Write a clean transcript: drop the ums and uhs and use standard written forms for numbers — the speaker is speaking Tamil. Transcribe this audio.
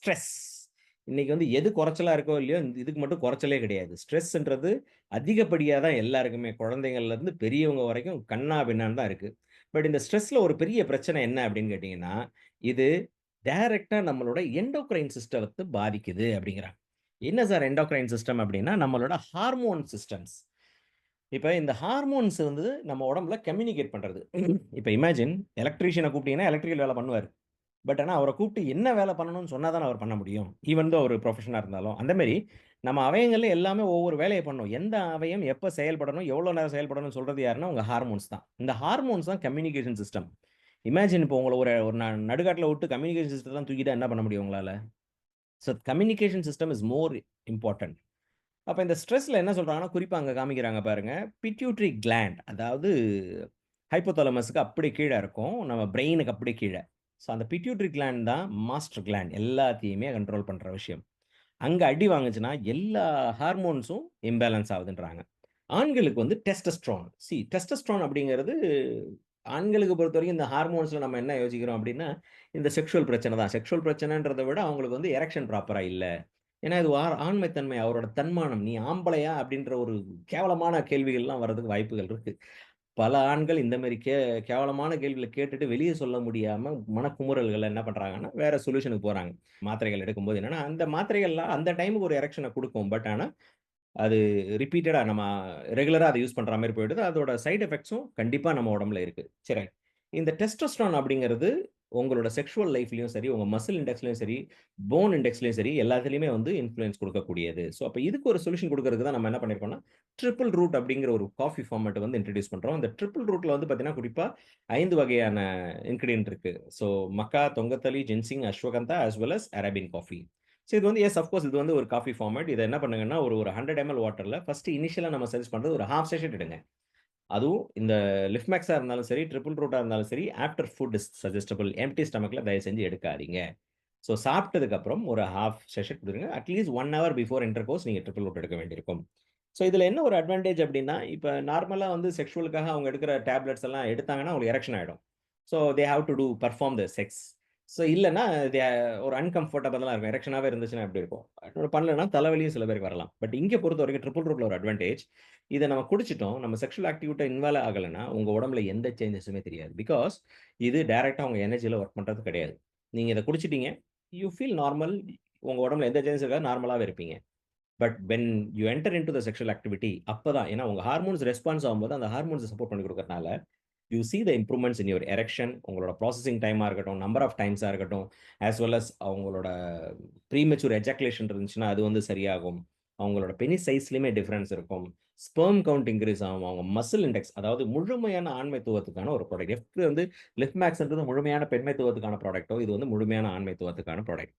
ஸ்ட்ரெஸ். இன்னைக்கு வந்து எது குறைச்சலா இருக்கோ இல்லையோ, இதுக்கு மட்டும் குறைச்சலே கிடையாது. ஸ்ட்ரெஸ்ன்றது அதிகப்படியா தான் எல்லாருக்குமே, குழந்தைங்கள்லேருந்து பெரியவங்க வரைக்கும் கன்னா பின்னான்னு தான் இருக்கு. பட் இந்த ஸ்ட்ரெஸ்ல ஒரு பெரிய பிரச்சனை என்ன அப்படின்னு கேட்டீங்கன்னா, இது டைரக்ட்டா நம்மளோட எண்டோகிரைன் சிஸ்டத்த பாதிக்குது அப்படிங்கிறாங்க. என்ன சார் எண்டோகிரைன் சிஸ்டம் அப்படின்னா, நம்மளோட ஹார்மோன் சிஸ்டம்ஸ். இப்ப இந்த ஹார்மோன்ஸ் வந்து நம்ம உடம்புல கம்யூனிகேட் பண்றது. இப்ப இமேஜின் எலக்ட்ரீஷியன கூப்பிட்டீங்கன்னா, எலக்ட்ரிக்கல் வேலை பண்ணுவாரு. பட் ஆனா, அவர கூப்பிட்டு என்ன வேலை பண்ணணும்னு சொன்னா தானே அவர் பண்ண முடியும். ஈவன் தோ ஒரு புரொஃபஷனா இருந்தாலும். அந்த மாரி நம்ம அவயங்கள்ல எல்லாமே ஒவ்வொரு வேலைய பண்ணும். எந்த அவயம் எப்ப செயல்படணும், எவ்வளோ நேரம் செயல்படணும்னு சொல்றது யாருன்னா, உங்க ஹார்மோன்ஸ் தான். இந்த ஹார்மோன்ஸ் தான் கம்யூனிகேஷன் சிஸ்டம். இமேஜின் இப்போ உங்கள ஒரு ஒரு நடுக்காட்டுல விட்டு கம்யூனிகேஷன் சிஸ்டத்தலாம் தூக்கிட்டா என்ன பண்ண முடியும் உங்களால? So communication system is more important. அப்ப இந்த ஸ்ட்ரெஸ்ல என்ன சொல்றாங்கன்னா, குறிப்பா அங்க காமிக்கிறாங்க பாருங்க. பிட்யூட்டரி கிளாண்ட் அதாவது ஹைப்போதாலமஸ்க்கு அப்படி கீழ இருக்கும். நம்ம பிரெயினுக்கு அப்படி கீழ. ஸோ அந்த பிட்யூட்டரி கிளாண்ட் தான் மாஸ்டர் கிளாண்ட். எல்லாத்தையுமே கண்ட்ரோல் பண்ற விஷயம். அங்க அடி வாங்குச்சுன்னா, எல்லா ஹார்மோன்ஸும் இம்பேலன்ஸ் ஆகுதுன்றாங்க. ஆண்களுக்கு வந்து டெஸ்டோஸ்டெரோன். டெஸ்டோஸ்டெரோன் அப்படிங்கிறது ஆண்களுக்கு பொறுத்தவரைக்கும் இந்த ஹார்மோன்ஸ்ல நம்ம என்ன யோசிக்கிறோம் அப்படின்னா, இந்த செக்சுவல் பிரச்சனை தான். செக்சுவல் பிரச்சனைன்றத விட அவங்களுக்கு வந்து எரெக்ஷன் ப்ராப்பரா இல்ல. ஏன்னா இது ஆண்மைத்தன்மை, அவரோட தன்மானம். "நீ ஆம்பளையா?" அப்படின்ற ஒரு கேவலமான கேள்விகள்லாம் வர்றதுக்கு வாய்ப்புகள் இருக்கு. பல ஆண்கள் இந்த மாரி கேவலமான கேள்விகள கேட்டுட்டு வெளிய சொல்ல முடியாம மனக்குமுறல்கள்ல என்ன பண்றாங்கன்னா, வேற சொல்யூஷனுக்கு போறாங்க. மாத்திரைகள் எடுக்கும்போது என்னன்னா, அந்த மாத்திரைகள்லாம் அந்த டைமுக்கு ஒரு எரெக்ஷன குடுக்கும். பட் ஆனா, அது ரிப்பீட்டடா நம்ம ரெகுலரா அத யூஸ் பண்ற மாரி போயிடுது. அதோட சைட் எஃபெக்ட்ஸும் கண்டிப்பா நம்ம உடம்புல இருக்கு. சரி. இந்த டெஸ்டோஸ்டெரான் அப்படிங்கிறது உங்களோட செக்சுவல் லைஃப்லயும் சரி, உங்க மசில் இண்டெக்ஸ்லயும் சரி, போன் இண்டெக்ஸ்லயும் சரி, எல்லாத்துலயுமே வந்து இன்ஃப்ளூயன்ஸ் குடுக்கக்கூடியது. ஸோ, அப்ப இதுக்கு ஒரு சொல்யூஷன் குடுக்கறதுக்கு தான் நம்ம என்ன பண்ணியிருக்கோம்னா, ட்ரிபிள் ரூட் அப்படிங்கிற ஒரு காஃபி ஃபார்மேட் வந்து இன்ட்ரோடியூஸ் பண்றோம். இந்த ட்ரிபிள் ரூட்ல வந்து பார்த்தீங்கன்னா, குறிப்பா 5 வகையான இன்கிரியன்ட் இருக்கு. So, maca, tongkat ali, ginseng, ashwagandha as well as Arabian coffee. So, இது வந்து ஆஃப் கோர்ஸ் இது வந்து ஒரு காஃபி ஃபார்மேட். இத என்ன பண்ணுங்கன்னா, ஒரு ஒரு 100 எம்எல் வாட்டர்ல ஃபர்ஸ்ட் இனிஷியலா நம்ம சஜெஸ்ட் பண்றது ஒரு 1/2 சேஷட் எடுங்க. அதுவும் இந்த லிஃப்மேக்ஸா இருந்தாலும் சரி, ட்ரிபிள் ரூட்டா இருந்தாலும் சரி, after food is suggestable. Empty ஸ்டொமக்ல தயவு செஞ்சு எடுக்காதீங்க. ஸோ சாப்பிட்டதுக்கு அப்புறம் ஒரு 1/2 செஷன் குடுங்க. அட்லீஸ்ட் 1 ஹவர் பிஃபோர் இன்டர்கோர்ஸ் நீங்க ட்ரிபிள் ரூட் எடுக்க வேண்டியிருக்கும். ஸோ இதுல என்ன ஒரு அட்வான்டேஜ் அப்டின்னா, இப்ப நார்மலா வந்து செக்சுவலுக்காக அவங்க எடுக்கிற டேப்லெட்ஸ் எல்லாம் எடுத்தாங்கன்னா, அவங்களுக்கு எரெக்ஷன் ஆயிடும். So they have to perform the sex. So இல்லன்னா ஒரு அன்கம்ஃபர்டபுளா இருக்கும். எரெக்ஷனாவே இருந்துச்சுன்னா எப்டி இருக்கும்? பண்ணலன்னா தலைவலியும் சில பேருக்கு வரலாம். பட் இங்க பொறுத்தவரைக்கும் ட்ரிபிள் ரூட்ல ஒரு அட்வான்டேஜ். இத நம்ம குடிச்சுட்டோம். நம்ம செக்சுவல் ஆக்டிவிட்ட இன்வால்வ் ஆகலன்னா, உங்க உடம்புல எந்த சேஞ்சஸுமே தெரியாது. பிகாஸ் இது டைரக்ட்டா உங்க எனர்ஜில வொர்க் பண்றது கிடையாது. நீங்க இத குடிச்சிட்டீங்க. You feel normal. உங்க உடம்புல எந்த சேஞ்சஸும் இருக்காது. நார்மலாவே இருப்பீங்க. But when you enter into the sexual activity அப்பதான் ஏன்னா உங்க ஹார்மோன்ஸ் ரெஸ்பான்ஸ் ஆகும்போது அந்த ஹார்மோன்ஸ் சப்போர்ட் பண்ணி குடுக்கறனால, you see the improvements in your erection உங்களோட ப்ராசஸிங் டைமா இருக்கட்டும், நம்பர் ஆஃப் டைம்ஸா இருக்கட்டும், ஆஸ் வெல் அஸ் அவங்களோட ப்ரீமெச்சூர் எஜாகுலேஷன் இருந்துச்சுன்னா, அது வந்து சரியாகும். அவங்களோட பெனிஸ் சைஸ்லயுமே டிஃபரன்ஸ் இருக்கும். ஸ்பெர்ம் கவுண்ட் இன்கிரீஸ் ஆகும். அவங்க மசில் இண்டெக்ஸ் அதாவது முழுமையான ஆண்மைத்துவத்துக்கான ஒரு ப்ராடக்ட். வந்து லிஃப்மேக்ஸ்ன்றது முழுமையான பெண்மைத்துவத்துக்கான ப்ராடக்ட்டோ, இது வந்து முழுமையான ஆண்மைத்துவத்துக்கான ப்ராடக்ட்.